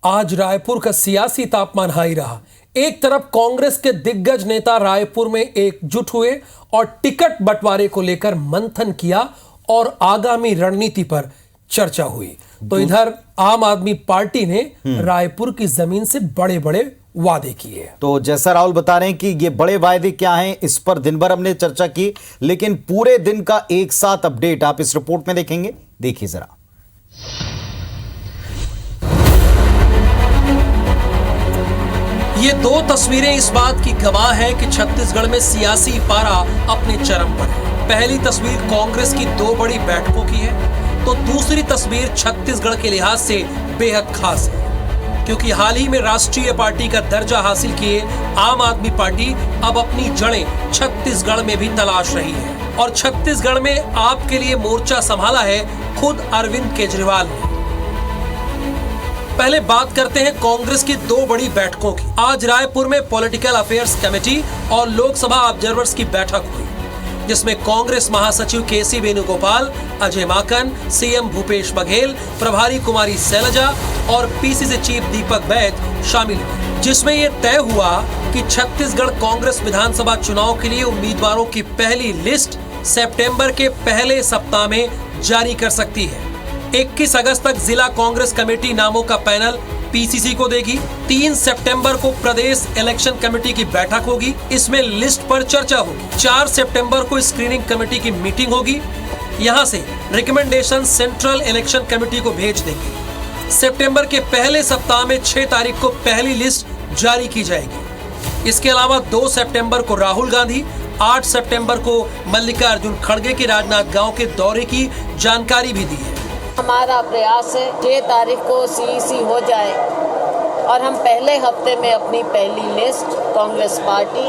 आज रायपुर का सियासी तापमान हाई रहा। एक तरफ कांग्रेस के दिग्गज नेता रायपुर में एकजुट हुए और टिकट बंटवारे को लेकर मंथन किया और आगामी रणनीति पर चर्चा हुई, तो इधर आम आदमी पार्टी ने रायपुर की जमीन से बड़े बड़े वादे किए। तो जैसा राहुल बता रहे हैं कि ये बड़े वादे क्या हैं, इस पर दिन भर हमने चर्चा की, लेकिन पूरे दिन का एक साथ अपडेट आप इस रिपोर्ट में देखेंगे। देखिए जरा। ये दो तस्वीरें इस बात की गवाह हैं कि छत्तीसगढ़ में सियासी पारा अपने चरम पर है। पहली तस्वीर कांग्रेस की दो बड़ी बैठकों की है, तो दूसरी तस्वीर छत्तीसगढ़ के लिहाज से बेहद खास है, क्योंकि हाल ही में राष्ट्रीय पार्टी का दर्जा हासिल किए आम आदमी पार्टी अब अपनी जड़ें छत्तीसगढ़ में भी तलाश रही है और छत्तीसगढ़ में आपके लिए मोर्चा संभाला है खुद अरविंद केजरीवाल ने। पहले बात करते हैं कांग्रेस की दो बड़ी बैठकों की। आज रायपुर में पॉलिटिकल अफेयर्स कमेटी और लोकसभा ऑब्जर्वर्स की बैठक हुई, जिसमें कांग्रेस महासचिव केसी वेणुगोपाल, अजय माकन, सीएम भूपेश बघेल, प्रभारी कुमारी शैलजा और पीसीसी चीफ दीपक बैज शामिल हुए, जिसमें यह तय हुआ कि छत्तीसगढ़ कांग्रेस विधानसभा चुनाव के लिए उम्मीदवारों की पहली लिस्ट सितंबर के पहले सप्ताह में जारी कर सकती है। 21 अगस्त तक जिला कांग्रेस कमेटी नामों का पैनल पीसीसी को देगी। 3 सितंबर को प्रदेश इलेक्शन कमेटी की बैठक होगी, इसमें लिस्ट पर चर्चा होगी। 4 सितंबर को स्क्रीनिंग कमेटी की मीटिंग होगी, यहां से रिकमेंडेशन सेंट्रल इलेक्शन कमेटी को भेज देंगे। सितंबर के पहले सप्ताह में 6 तारीख को पहली लिस्ट जारी की जाएगी। इसके अलावा 2 सितंबर को राहुल गांधी, 8 सितंबर को मल्लिकार्जुन खड़गे की राजनांदगांव के दौरे की जानकारी भी दी है। हमारा प्रयास है 6 तारीख को सीईसी हो जाए और हम पहले हफ्ते में अपनी पहली लिस्ट कांग्रेस पार्टी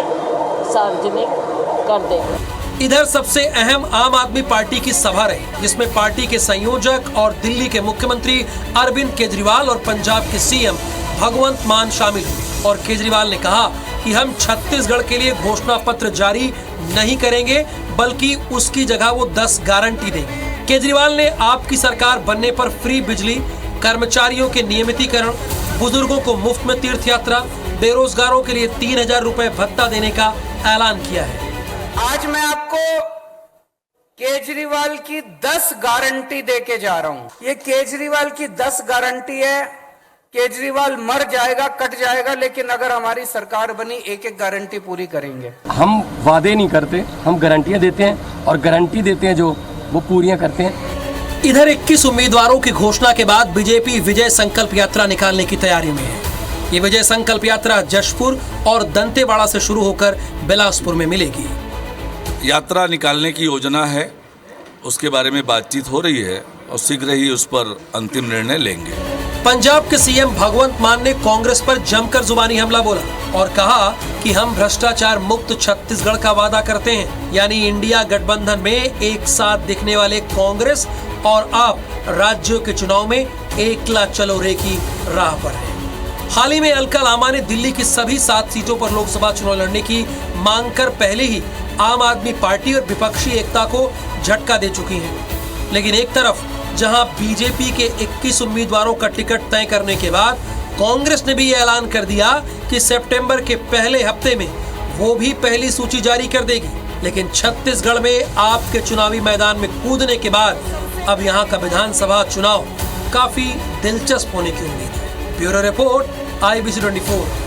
सार्वजनिक कर देंगे। इधर सबसे अहम आम आदमी पार्टी की सभा रही, जिसमें पार्टी के संयोजक और दिल्ली के मुख्यमंत्री अरविंद केजरीवाल और पंजाब के सीएम भगवंत मान शामिल हुए और केजरीवाल ने कहा कि हम छत्तीसगढ़ के लिए घोषणा पत्र जारी नहीं करेंगे, बल्कि उसकी जगह वो 10 गारंटी देंगे। केजरीवाल ने आपकी सरकार बनने पर फ्री बिजली, कर्मचारियों के नियमितीकरण, बुजुर्गों को मुफ्त में तीर्थ यात्रा, बेरोजगारों के लिए 3000 रुपए भत्ता देने का ऐलान किया है। आज मैं आपको केजरीवाल की 10 गारंटी देके जा रहा हूं। ये केजरीवाल की 10 गारंटी है। केजरीवाल मर जाएगा, कट जाएगा, लेकिन अगर हमारी सरकार बनी एक एक गारंटी पूरी करेंगे। हम वादे नहीं करते, हम गारंटियां देते हैं और गारंटी देते हैं जो वो पूरियां करते हैं। इधर 21 उम्मीदवारों की घोषणा के बाद बीजेपी विजय संकल्प यात्रा निकालने की तैयारी में है। ये विजय संकल्प यात्रा जशपुर और दंतेवाड़ा से शुरू होकर बिलासपुर में मिलेगी। यात्रा निकालने की योजना है, उसके बारे में बातचीत हो रही है और शीघ्र ही उस पर अंतिम निर्णय लेंगे। पंजाब के सीएम भगवंत मान ने कांग्रेस पर जमकर जुबानी हमला बोला और कहा कि हम भ्रष्टाचार मुक्त छत्तीसगढ़ का वादा करते हैं, यानी इंडिया गठबंधन में एक साथ दिखने वाले कांग्रेस और आप राज्यों के चुनाव में एकला चलो रे की राह पर है। हाल ही में अलका लामा ने दिल्ली की सभी 7 सीटों पर लोकसभा चुनाव लड़ने की मांग कर पहले ही आम आदमी पार्टी और विपक्षी एकता को झटका दे चुकी है। लेकिन एक तरफ जहां बीजेपी के 21 उम्मीदवारों का टिकट तय करने के बाद कांग्रेस ने भी ऐलान कर दिया कि सितंबर के पहले हफ्ते में वो भी पहली सूची जारी कर देगी, लेकिन छत्तीसगढ़ में आपके चुनावी मैदान में कूदने के बाद अब यहां का विधानसभा चुनाव काफी दिलचस्प होने की उम्मीद है। Bureau report, IBC 24।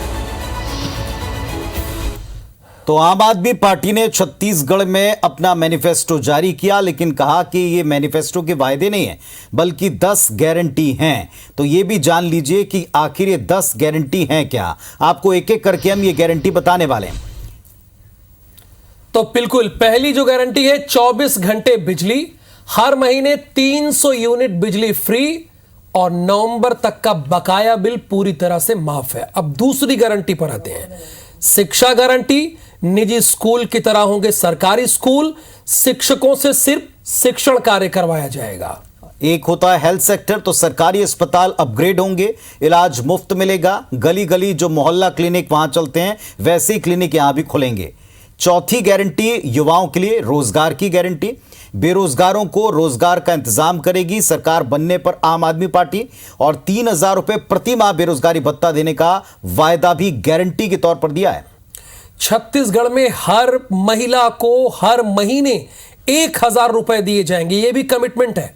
तो आम आदमी पार्टी ने छत्तीसगढ़ में अपना मैनिफेस्टो जारी किया, लेकिन कहा कि ये मैनिफेस्टो के वायदे नहीं है बल्कि 10 गारंटी हैं। तो ये भी जान लीजिए कि आखिर ये 10 गारंटी हैं क्या। आपको एक एक करके हम ये गारंटी बताने वाले हैं। तो बिल्कुल पहली जो गारंटी है 24 घंटे बिजली, हर महीने 300 यूनिट बिजली फ्री और नवंबर तक का बकाया बिल पूरी तरह से माफ है। अब दूसरी गारंटी पर आते हैं। शिक्षा गारंटी, निजी स्कूल की तरह होंगे सरकारी स्कूल, शिक्षकों से सिर्फ शिक्षण कार्य करवाया जाएगा। एक होता है हेल्थ सेक्टर, तो सरकारी अस्पताल अपग्रेड होंगे, इलाज मुफ्त मिलेगा, गली गली जो मोहल्ला क्लिनिक वहां चलते हैं वैसे ही क्लिनिक यहां भी खुलेंगे। चौथी गारंटी युवाओं के लिए रोजगार की गारंटी। बेरोजगारों को रोजगार का इंतजाम करेगी सरकार बनने पर आम आदमी पार्टी, और 3,000 रुपए प्रति माह बेरोजगारी भत्ता देने का वायदा भी गारंटी के तौर पर दिया है। छत्तीसगढ़ में हर महिला को हर महीने 1,000 रुपए दिए जाएंगे, यह भी कमिटमेंट है।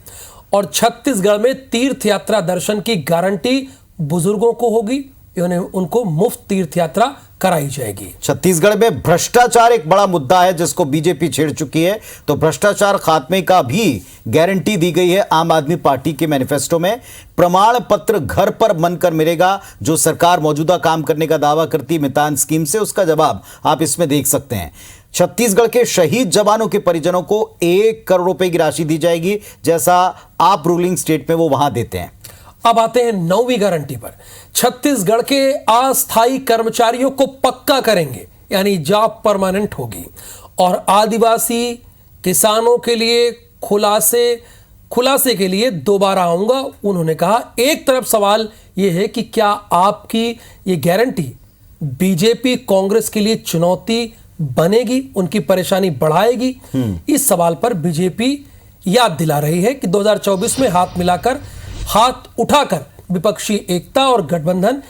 और छत्तीसगढ़ में तीर्थ यात्रा दर्शन की गारंटी बुजुर्गों को होगी, उनको मुफ्त तीर्थ यात्रा कराई जाएगी। छत्तीसगढ़ में भ्रष्टाचार एक बड़ा मुद्दा है जिसको बीजेपी छेड़ चुकी है, तो भ्रष्टाचार खात्मे का भी गारंटी दी गई है आम आदमी पार्टी के मैनिफेस्टो में। प्रमाण पत्र घर पर बनकर मिलेगा। जो सरकार मौजूदा काम करने का दावा करती है मितान स्कीम से, उसका जवाब आप इसमें देख सकते हैं। छत्तीसगढ़ के शहीद जवानों के परिजनों को 1 करोड़ रुपए की राशि दी जाएगी, जैसा आप रूलिंग स्टेट में वो वहां देते हैं। अब आते हैं 9वीं गारंटी पर। छत्तीसगढ़ के अस्थायी कर्मचारियों को पक्का करेंगे, यानी जॉब परमानेंट होगी। और आदिवासी किसानों के लिए खुलासे के लिए दोबारा आऊंगा। उन्होंने कहा, एक तरफ सवाल यह है कि क्या आपकी ये गारंटी बीजेपी कांग्रेस के लिए चुनौती बनेगी, उनकी परेशानी बढ़ाएगी? इस सवाल पर बीजेपी याद दिला रही है कि 2024 में हाथ उठाकर विपक्षी एकता और गठबंधन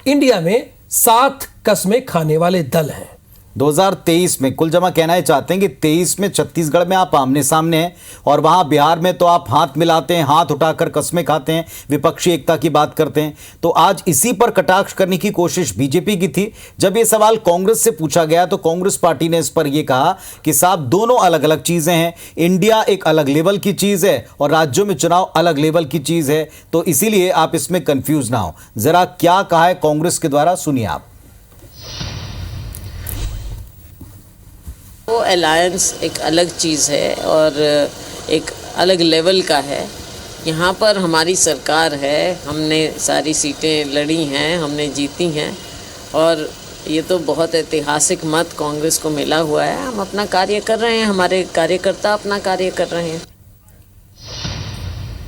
इंडिया में 7 कस्में खाने वाले दल हैं। 2023 में कुल जमा कहना है चाहते हैं कि 23 में छत्तीसगढ़ में आप आमने सामने हैं, और वहां बिहार में तो आप हाथ मिलाते हैं, हाथ उठाकर कस्में खाते हैं, विपक्षी एकता की बात करते हैं। तो आज इसी पर कटाक्ष करने की कोशिश बीजेपी की थी। जब यह सवाल कांग्रेस से पूछा गया तो कांग्रेस पार्टी ने इस पर यह कहा कि साहब दोनों अलग अलग चीजें हैं। इंडिया एक अलग लेवल की चीज है और राज्यों में चुनाव अलग लेवल की चीज है, तो इसीलिए आप इसमें कंफ्यूज ना हो। जरा क्या कहा है कांग्रेस के द्वारा, सुनिए आप। वो अलायंस एक अलग चीज़ है और एक अलग लेवल का है। यहाँ पर हमारी सरकार है, हमने सारी सीटें लड़ी हैं, हमने जीती हैं, और ये तो बहुत ऐतिहासिक मत कांग्रेस को मिला हुआ है। हम अपना कार्य कर रहे हैं, हमारे कार्यकर्ता अपना कार्य कर रहे हैं।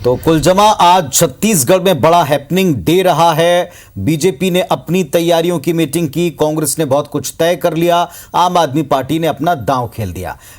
तो कुल जमा आज छत्तीसगढ़ में बड़ा हैपनिंग डे रहा है। बीजेपी ने अपनी तैयारियों की मीटिंग की, कांग्रेस ने बहुत कुछ तय कर लिया, आम आदमी पार्टी ने अपना दांव खेल दिया।